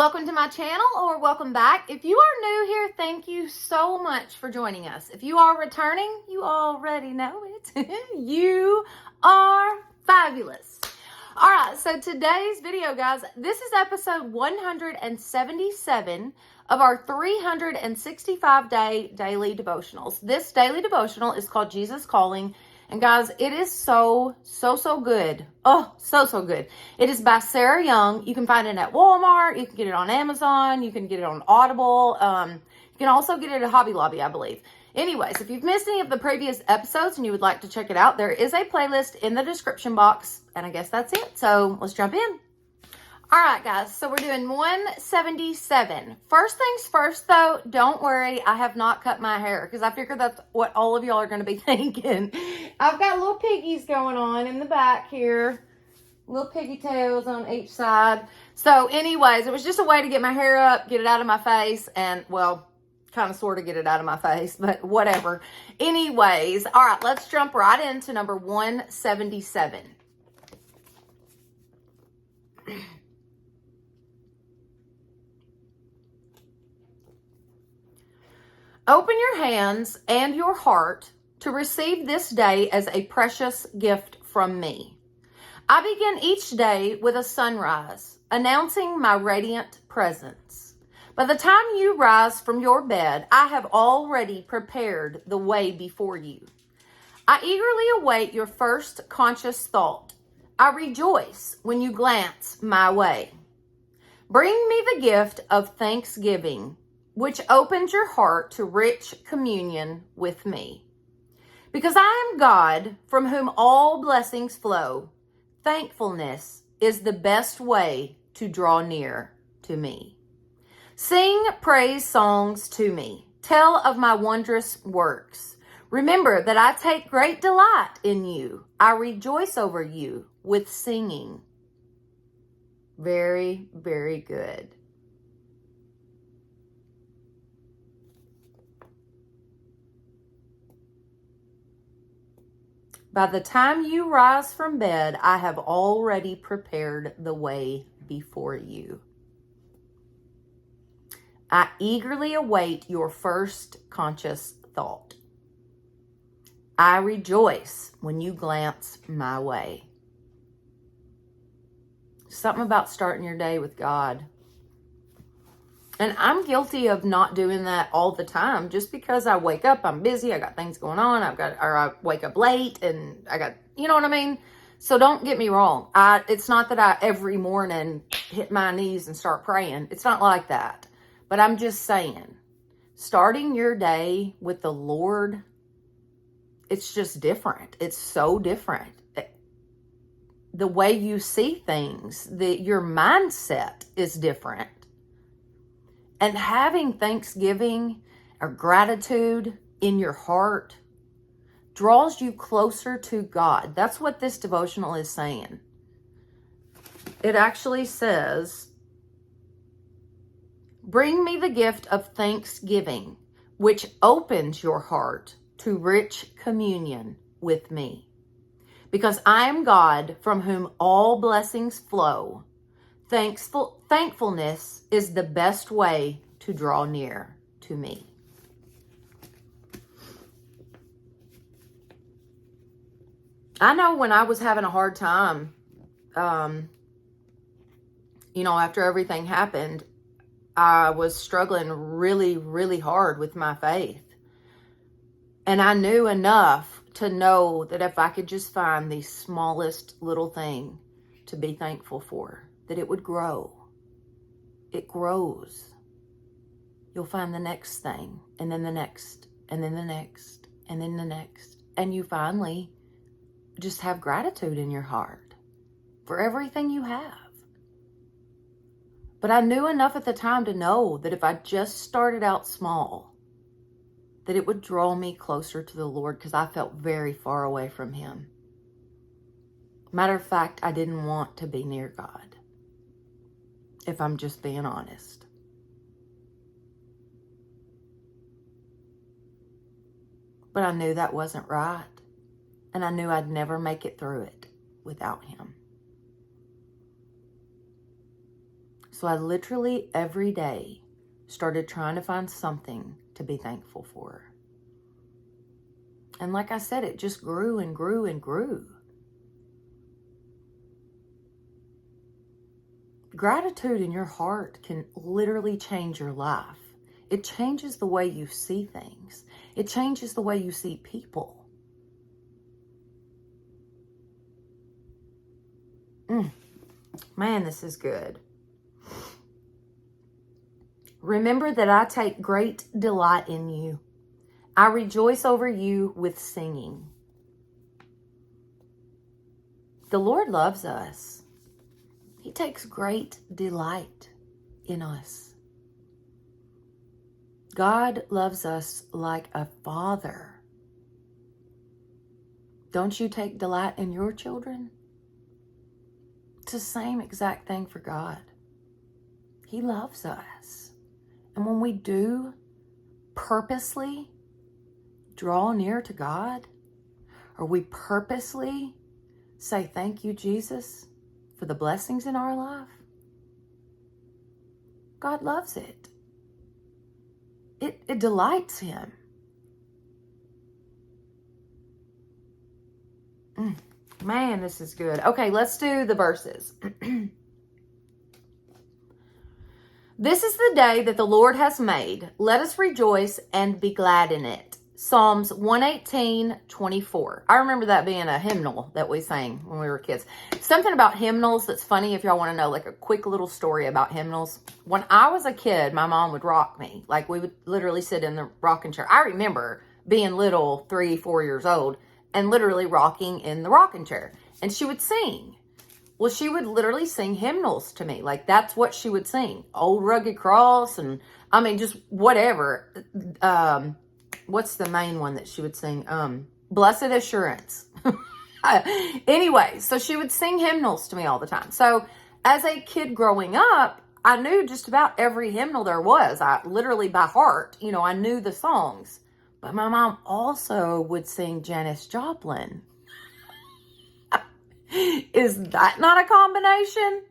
Welcome to my channel, or welcome back. If you are new here, thank you so much for joining us. If you are returning, you already know it. You are fabulous. All right, so today's video, guys, this is episode 177 of our 365-day daily devotionals. This daily devotional is called Jesus Calling. And guys, it is so good. Oh, so good. It is by Sarah Young. You can find it at Walmart. You can get it on Amazon. You can get it on Audible. You can also get it at Hobby Lobby, I believe. Anyways, if you've missed any of the previous episodes and you would like to check it out, there is a playlist in the description box. And I guess that's it. So let's jump in. All right, guys, so we're doing 177. First things first, though, don't worry, I have not cut my hair because I figure that's what all of y'all are going to be thinking. I've got little piggies going on in the back here, little piggy tails on each side. So anyways, it was just a way to get my hair up, get it out of my face, and, well, kind of sort of get it out of my face, but whatever. Anyways, all right, let's jump right into number 177. Open your hands and your heart to receive this day as a precious gift from me. I begin each day with a sunrise, announcing my radiant presence. By the time you rise from your bed, I have already prepared the way before you. I eagerly await your first conscious thought. I rejoice when you glance my way. Bring me the gift of thanksgiving, which opens your heart to rich communion with me. Because I am God, from whom all blessings flow, thankfulness is the best way to draw near to me. Sing praise songs to me. Tell of my wondrous works. Remember that I take great delight in you. I rejoice over you with singing. Very, very good. By the time you rise from bed, I have already prepared the way before you. I eagerly await your first conscious thought. I rejoice when you glance my way. Something about starting your day with God. And I'm guilty of not doing that all the time. Just because I wake up, I'm busy, I got things going on, I wake up late and I got, you know what I mean? So don't get me wrong. It's not that I every morning hit my knees and start praying. It's not like that. But I'm just saying, starting your day with the Lord, it's just different. It's so different. The way you see things, your mindset is different. And having thanksgiving or gratitude in your heart draws you closer to God. That's what this devotional is saying. It actually says, bring me the gift of thanksgiving, which opens your heart to rich communion with me. Because I am God, from whom all blessings flow. Thankfulness is the best way to draw near to me. I know when I was having a hard time, after everything happened, I was struggling really hard with my faith. And I knew enough to know that if I could just find the smallest little thing to be thankful for, that it would grow. It grows. You'll find the next thing, and then the next, and then the next, and then the next. And you finally just have gratitude in your heart for everything you have. But I knew enough at the time to know that if I just started out small, that it would draw me closer to the Lord, because I felt very far away from Him. Matter of fact, I didn't want to be near God, if I'm just being honest. But I knew that wasn't right. And I knew I'd never make it through it without Him. So I literally every day started trying to find something to be thankful for. And like I said, it just grew and grew and grew. Gratitude in your heart can literally change your life. It changes the way you see things. It changes the way you see people. Man, this is good. Remember that I take great delight in you. I rejoice over you with singing. The Lord loves us. He takes great delight in us. God loves us like a father. Don't you take delight in your children? It's the same exact thing for God. He loves us. And when we do purposely draw near to God, or we purposely say, thank you, Jesus, for the blessings in our life, God loves it. It delights him. Man, this is good. Okay, let's do the verses. This is the day that the Lord has made. Let us rejoice and be glad in it. Psalms 118:24. I remember that being a hymnal that we sang when we were kids. Something about hymnals that's funny if y'all want to know, like a quick little story about hymnals. When I was a kid, my mom would rock me. Like we would literally sit in the rocking chair. I remember being little, 3, 4 years old, and literally rocking in the rocking chair. And she would sing. Well, she would literally sing hymnals to me. Like, that's what she would sing. Old Rugged Cross and, I mean, just whatever. What's the main one that she would sing? Blessed Assurance. Anyway, so she would sing hymnals to me all the time. So, as a kid growing up, I knew just about every hymnal there was. I literally by heart, I knew the songs. But my mom also would sing Janis Joplin. Is that not a combination?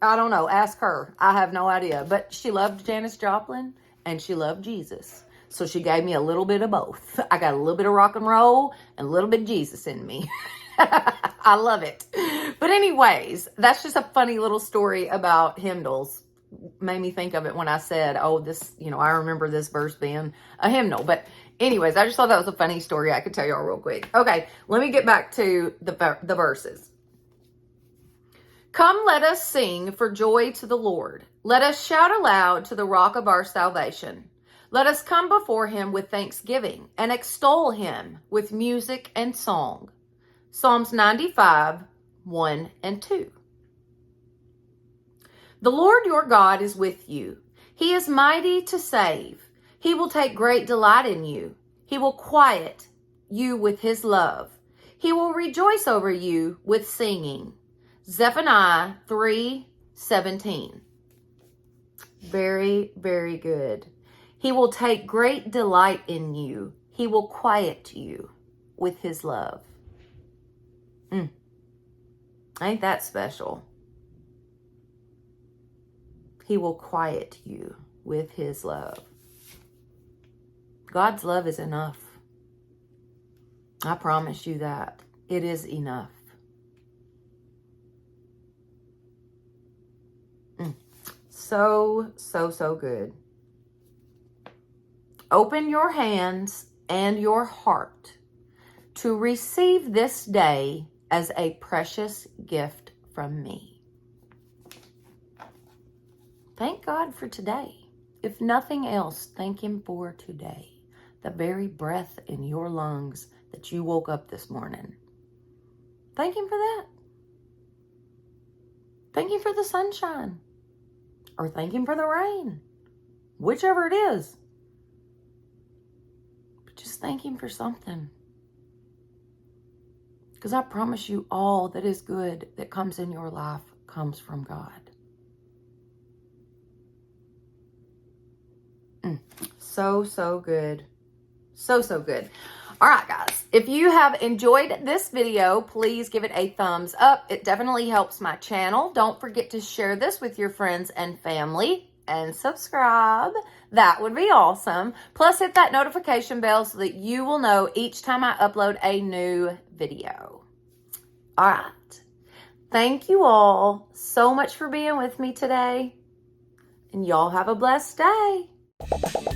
I don't know. Ask her. I have no idea. But she loved Janis Joplin and she loved Jesus. So she gave me a little bit of both. I got a little bit of rock and roll and a little bit of Jesus in me. I love it. But anyways, that's just a funny little story about hymnals. Made me think of it when I said, oh, this, I remember this verse being a hymnal. But anyways, I just thought that was a funny story I could tell y'all real quick. Okay, let me get back to the verses. Come, let us sing for joy to the Lord. Let us shout aloud to the rock of our salvation. Let us come before him with thanksgiving and extol him with music and song. Psalms 95:1 and 2. The Lord your God is with you. He is mighty to save. He will take great delight in you. He will quiet you with his love. He will rejoice over you with singing. Zephaniah 3:17. Very, very good. He will take great delight in you. He will quiet you with his love. Ain't that special? He will quiet you with his love. God's love is enough. I promise you that. It is enough. So good. Open your hands and your heart to receive this day as a precious gift from me. Thank God for today. If nothing else, thank him for today. The very breath in your lungs that you woke up this morning. Thank him for that. Thank him for the sunshine. Or thank him for the rain. Whichever it is. But just thank him for something. Because I promise you, all that is good that comes in your life comes from God. So good. So good. All right, guys, if you have enjoyed this video, please give it a thumbs up. It definitely helps my channel. Don't forget to share this with your friends and family and subscribe. That would be awesome. Plus, hit that notification bell so that you will know each time I upload a new video. All right. Thank you all so much for being with me today. And y'all have a blessed day.